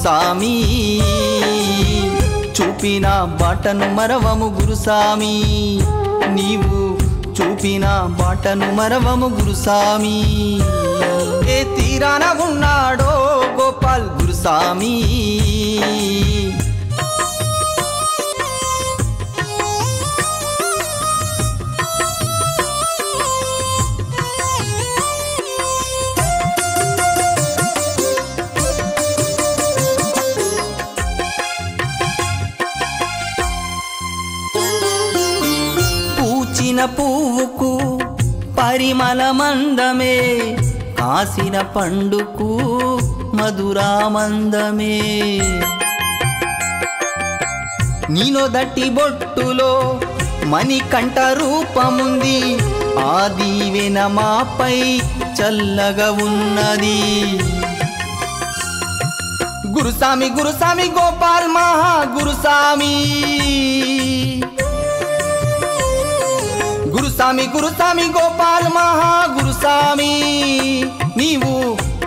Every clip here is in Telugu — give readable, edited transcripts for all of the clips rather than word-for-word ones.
గురుసామి చూపిన బాటను మరవము గురుసామి నీవు చూపిన బాటను మరవము గురుసామి ఏ తీరాన ఉన్నాడో గోపాల్ గురుసామి పూచిన పువ్వుకు పరిమళమందమే కాసిన పండుకు మధురామందమే నీనొదటి బొట్టులో మణికంఠ రూపముంది ఆ దీవెన మాపై చల్లగా ఉన్నది గురుసామి గురుసామి గోపాల్ మహా గురుసామి గురుసామి గురుసామి గోపాల్ మహా గురుసామి నీవు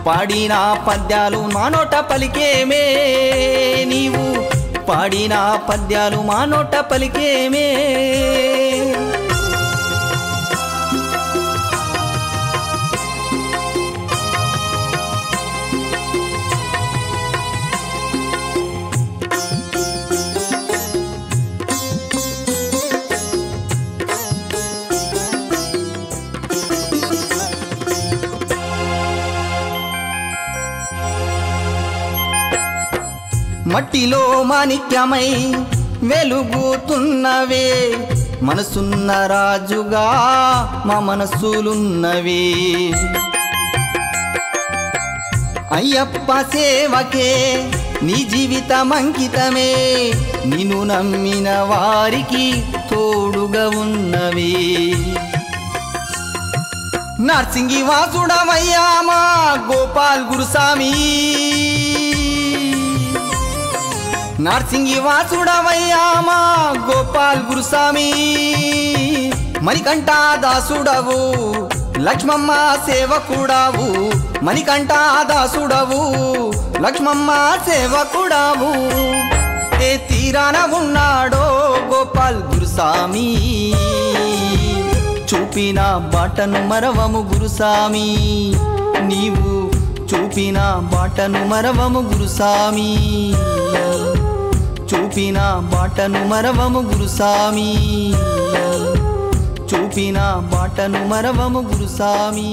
పాడిన పద్యాలు మా నోట పలికేమే నీవు పాడిన పద్యాలు మా నోట పలికేమే మట్టిలో మాణిక్యమై వెలుగుతున్నవే మనసున్న రాజుగా మా మనసులున్నవే అయ్యప్ప సేవకే నీ జీవితం అంకితమే నిన్ను నమ్మిన వారికి తోడుగా ఉన్నవే నర్సింగి వాసుడవయ్యా మా గోపాల్ గురుసామి నర్సింగి వాసుడవయ్యా మా గోపాల్ గురుసామి మణికంఠ దాసుడవు లక్ష్మమ్మ సేవకుడావు మణికంఠ దాసుడవు లక్ష్మమ్మ సేవకుడావు ఏ తీరాన ఉన్నాడో గోపాల్ గురుసామి చూపిన బాటను మరవము గురుసామి నీవు చూపిన బాటను మరవము గురుసామి చూపిన బాటను మరవము గురుసామి చూపిన బాటను మరవము గురుసామి